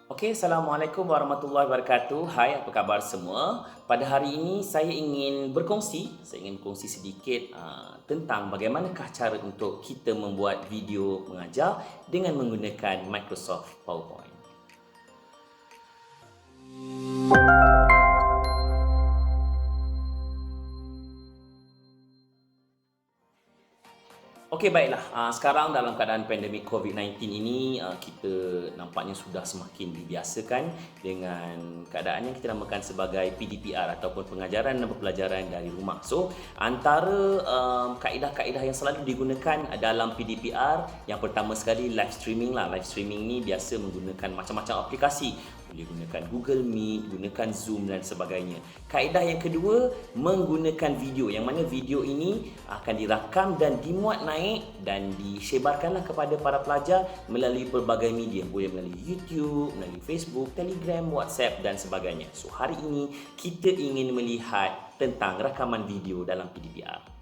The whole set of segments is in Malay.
Okey, Assalamualaikum warahmatullahi wabarakatuh. Hai, apa khabar semua? Pada hari ini saya ingin berkongsi sedikit tentang bagaimanakah cara untuk kita membuat video mengajar dengan menggunakan Microsoft PowerPoint. Okey, baiklah. Sekarang dalam keadaan pandemik COVID-19 ini, kita nampaknya sudah semakin dibiasakan dengan keadaan yang kita namakan sebagai PDPR ataupun pengajaran dan pembelajaran dari rumah. So, antara kaedah-kaedah yang selalu digunakan dalam PDPR, yang pertama sekali live streaming lah. Live streaming ni biasa menggunakan macam-macam aplikasi. Boleh gunakan Google Meet, gunakan Zoom dan sebagainya. Kaedah yang kedua, menggunakan video, yang mana video ini akan dirakam dan dimuat naik dan disebarkanlah kepada para pelajar melalui pelbagai media. Boleh melalui YouTube, melalui Facebook, Telegram, WhatsApp dan sebagainya. So, hari ini kita ingin melihat tentang rakaman video dalam PDPR.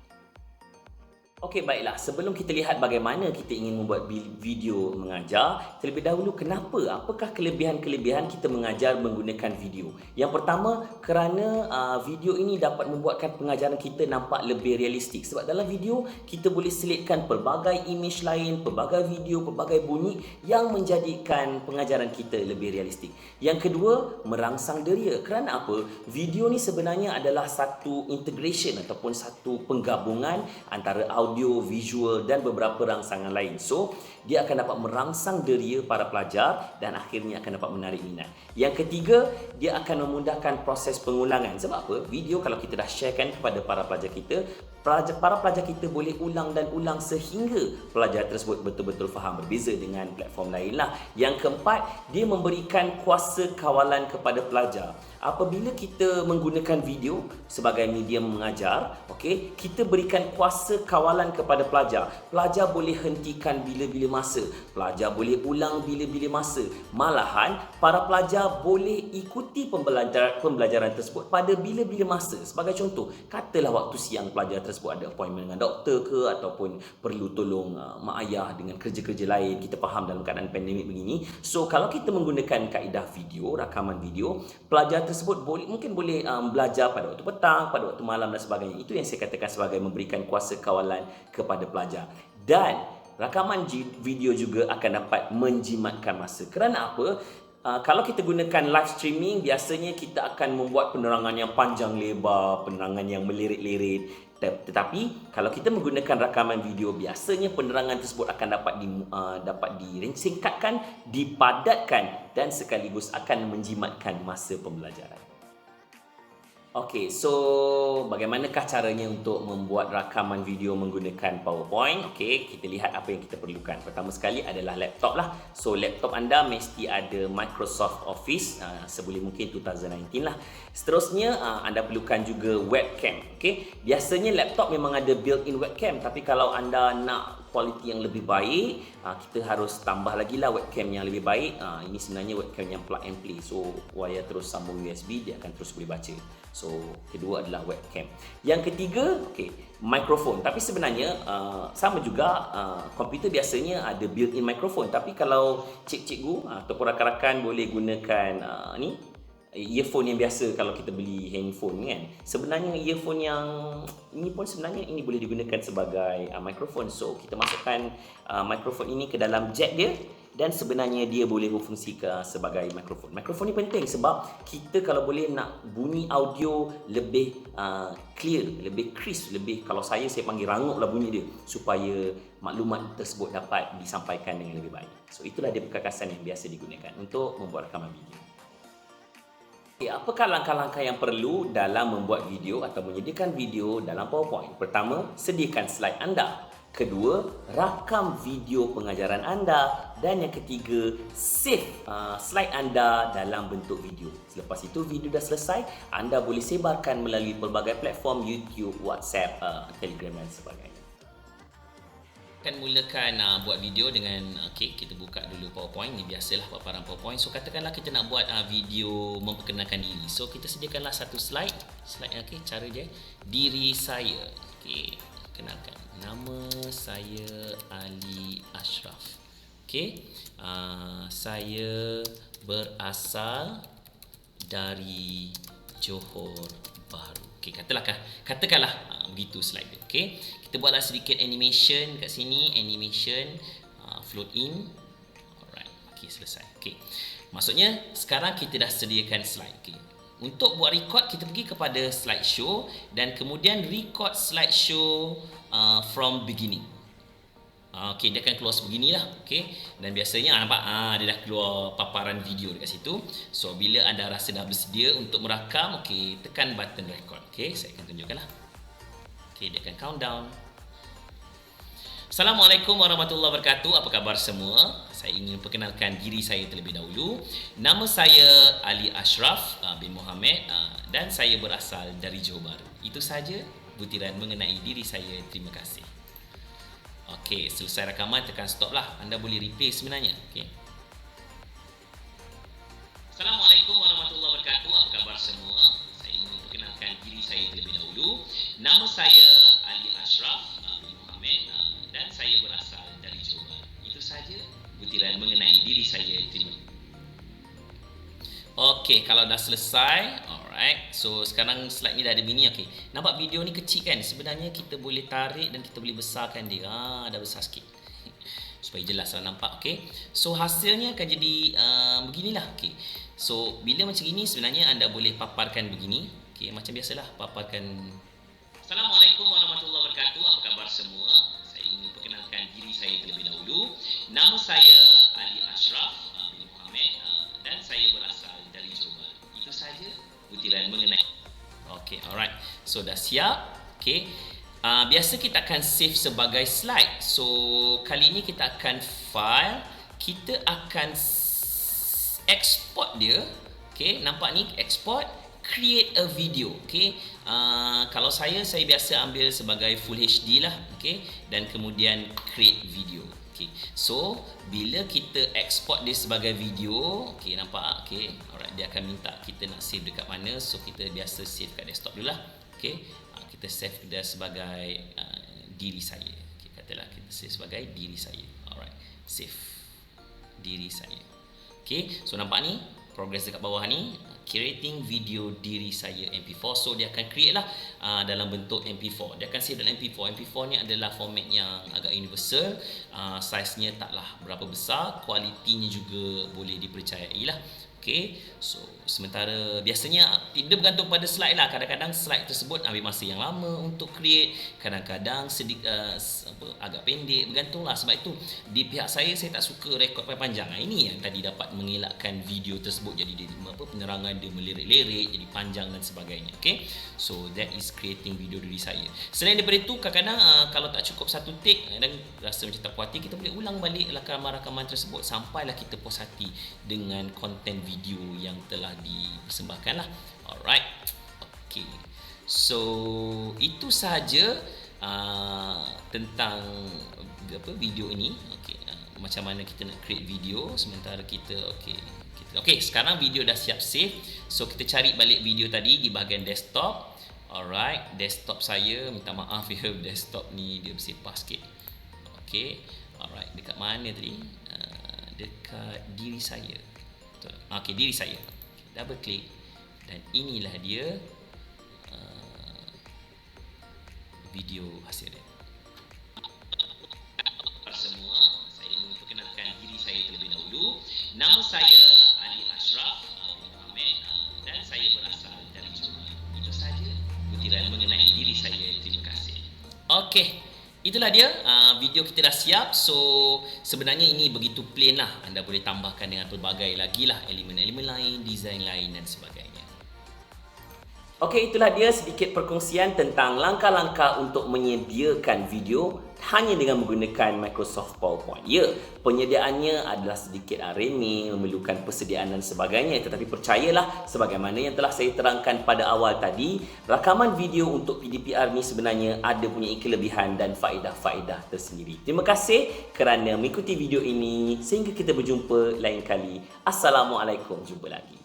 Okey, baiklah. Sebelum kita lihat bagaimana kita ingin membuat video mengajar, terlebih dahulu kenapa? Apakah kelebihan-kelebihan kita mengajar menggunakan video? Yang pertama, kerana video ini dapat membuatkan pengajaran kita nampak lebih realistik. Sebab dalam video, kita boleh selitkan pelbagai image lain, pelbagai video, pelbagai bunyi yang menjadikan pengajaran kita lebih realistik. Yang kedua, merangsang deria. Kerana apa? Video ni sebenarnya adalah satu integration ataupun satu penggabungan antara audio, visual dan beberapa rangsangan lain. So, dia akan dapat merangsang deria para pelajar dan akhirnya akan dapat menarik minat. Yang ketiga, dia akan memudahkan proses pengulangan. Sebab apa? Video kalau kita dah sharekan kepada para pelajar kita, para pelajar kita boleh ulang dan ulang sehingga pelajar tersebut betul-betul faham, berbeza dengan platform lain lah. Yang keempat, dia memberikan kuasa kawalan kepada pelajar. Apabila kita menggunakan video sebagai medium mengajar, okey, kita berikan kuasa kawalan kepada pelajar. Pelajar boleh hentikan bila-bila masa, pelajar boleh ulang bila-bila masa. Malahan para pelajar boleh ikuti pembelajaran tersebut pada bila-bila masa. Sebagai contoh, katalah waktu siang pelajar tersebut ada appointment dengan doktor ke ataupun perlu tolong mak ayah dengan kerja-kerja lain. Kita faham dalam keadaan pandemik begini. So, kalau kita menggunakan kaedah video, rakaman video, pelajar tersebut mungkin boleh belajar pada waktu petang, pada waktu malam dan sebagainya. Itu yang saya katakan sebagai memberikan kuasa kawalan kepada pelajar. Dan rakaman video juga akan dapat menjimatkan masa. Kerana apa? Kalau kita gunakan live streaming, biasanya kita akan membuat penerangan yang panjang lebar, penerangan yang melirik-lirik. Tetapi kalau kita menggunakan rakaman video, biasanya penerangan tersebut akan dapat disingkatkan, dipadatkan dan sekaligus akan menjimatkan masa pembelajaran. Okey, so bagaimanakah caranya untuk membuat rakaman video menggunakan PowerPoint? Okey, kita lihat apa yang kita perlukan. Pertama sekali adalah laptop lah. So, laptop anda mesti ada Microsoft Office, seboleh mungkin 2019 lah. Seterusnya, anda perlukan juga webcam. Okey, biasanya laptop memang ada built-in webcam, tapi kalau anda nak kualiti yang lebih baik, kita harus tambah lagi lah webcam yang lebih baik. Ini sebenarnya webcam yang plug and play. So, wire terus sambung USB, dia akan terus boleh baca. So, kedua adalah webcam. Yang ketiga, mikrofon. Tapi sebenarnya sama juga, komputer biasanya ada built-in mikrofon. Tapi kalau cikgu ataupun rakan-rakan boleh gunakan earphone yang biasa kalau kita beli handphone kan. Sebenarnya earphone yang ini pun sebenarnya ini boleh digunakan sebagai mikrofon. So, kita masukkan mikrofon ini ke dalam jack dia dan sebenarnya dia boleh berfungsi sebagai mikrofon. Mikrofon ni penting sebab kita kalau boleh nak bunyi audio lebih clear, lebih crisp, kalau saya panggil ranguplah bunyi dia supaya maklumat tersebut dapat disampaikan dengan lebih baik. So, itulah dia perkakasan yang biasa digunakan untuk membuat rakaman video. Apakah langkah-langkah yang perlu dalam membuat video atau menyediakan video dalam PowerPoint? Pertama, sediakan slide anda. Kedua, rakam video pengajaran anda. Dan yang ketiga, save slide anda dalam bentuk video. Selepas itu, video dah selesai, anda boleh sebarkan melalui pelbagai platform YouTube, WhatsApp, Telegram dan sebagainya. Akan mulakan buat video dengan kita buka dulu PowerPoint. Ni biasalah paparan PowerPoint. So, katakanlah kita nak buat video memperkenalkan diri. So, kita sediakanlah satu slide. Cara dia, diri saya. Kenalkan. Nama saya Ali Ashraf. Saya berasal dari Johor Bahru. Okey, katakanlah begitu slide dia. Okey, kita buatlah sedikit animation kat sini, animation float in. Alright, okey, selesai. Okey, maksudnya sekarang kita dah sediakan slide. Okey, untuk buat record kita pergi kepada slideshow dan kemudian record slideshow from beginning. Okey, dia akan keluar sebeginilah. Okey, dan biasanya nampak dia dah keluar paparan video dekat situ. So bila anda rasa dah bersedia untuk merakam, okey, tekan button record. Okey, saya akan tunjukkanlah. Okey, dia akan countdown. Assalamualaikum warahmatullahi wabarakatuh. Apa khabar semua? Saya ingin perkenalkan diri saya terlebih dahulu. Nama saya Ali Ashraf bin Mohamed dan saya berasal dari Johor Bahru. Itu saja butiran mengenai diri saya. Terima kasih. Okey, selesai rakaman tekan stop lah. Anda boleh replay sebenarnya. Okey. Assalamualaikum warahmatullahi wabarakatuh. Apa khabar semua? Saya ingin perkenalkan diri saya terlebih dahulu. Nama saya Ali Ashraf bin Mohamed dan saya berasal dari Johor. Itu saja butiran mengenai diri saya. Terima kasih. Okey, kalau dah selesai, alright. So sekarang slide ni dah ada begini. Okey, nampak video ni kecil kan? Sebenarnya kita boleh tarik dan kita boleh besarkan dia. Dah besar sikit. Supaya jelas lah nampak. Okey, so hasilnya akan jadi beginilah. Okey, so bila macam ini sebenarnya anda boleh paparkan begini. Okey, macam biasalah paparkan. Assalamualaikum warahmatullahi wabarakatuh. Apa khabar semua? Saya ingin perkenalkan diri saya terlebih dahulu. Nama saya Ali Ashraf bin Mohamed dan saya berasal dari Johor. Itu saja butiran mengenai. Okey, alright. So dah siap. Okey. Biasa kita akan save sebagai slide. So kali ini kita akan file, kita akan export dia. Okey, nampak ni export, create a video. Okey. Kalau saya biasa ambil sebagai full HD lah. Okey, dan kemudian create video. Okay. So bila kita export dia sebagai video, okay, nampak? Okay. Alright, dia akan minta kita nak save dekat mana. So kita biasa save kat desktop dulu lah. Okay. Kita save dia sebagai diri saya. Okay. Katalah kita save sebagai diri saya. Alright, save diri saya. Okay. So nampak ni progress dekat bawah ni, creating video diri saya MP4. So dia akan create lah dalam bentuk MP4. Dia akan save dalam MP4. MP4 ni adalah format yang agak universal. Size-nya taklah berapa besar, kualitinya juga boleh dipercayai lah. Okay, so sementara biasanya dia bergantung pada slide lah. Kadang-kadang slide tersebut ambil masa yang lama untuk create, kadang-kadang agak pendek, bergantunglah. Sebab itu di pihak saya tak suka rekod panjang. Ini yang tadi dapat mengelakkan video tersebut jadi penerangan dia melirik-lirik, jadi panjang dan sebagainya. Okay, so that is creating video diri saya. Selain daripada itu, kadang-kadang kalau tak cukup satu take dan rasa macam tak puas hati, kita boleh ulang balik rakaman-rakaman tersebut sampailah kita puas hati dengan konten video yang telah dipersembahkan lah. Alright. Okay, so itu sahaja tentang video ini. Okay, macam mana kita nak create video sementara kita okay, sekarang video dah siap save. So kita cari balik video tadi di bahagian desktop. Alright, desktop saya, minta maaf ya, desktop ni dia bersepah sikit. Okay, alright, dekat mana tadi? Dekat diri saya. Okey, diri saya. Double klik dan inilah dia video hasil dia. Semua, saya ingin perkenalkan diri saya terlebih dahulu. Nama saya Ali Ashraf bin Mohamed dan saya berasal dari Johor. Itu saja butiran mengenai diri saya. Terima kasih. Okey, itulah dia, video kita dah siap. So sebenarnya ini begitu plain lah. Anda boleh tambahkan dengan pelbagai lagi lah elemen-elemen lain, desain lain dan sebagainya. Okey, itulah dia sedikit perkongsian tentang langkah-langkah untuk menyediakan video hanya dengan menggunakan Microsoft PowerPoint. Ya, penyediaannya adalah sedikit remeh, memerlukan persediaan dan sebagainya. Tetapi percayalah, sebagaimana yang telah saya terangkan pada awal tadi, rakaman video untuk PDPR ni sebenarnya ada punya kelebihan dan faedah-faedah tersendiri. Terima kasih kerana mengikuti video ini. Sehingga kita berjumpa lain kali. Assalamualaikum. Jumpa lagi.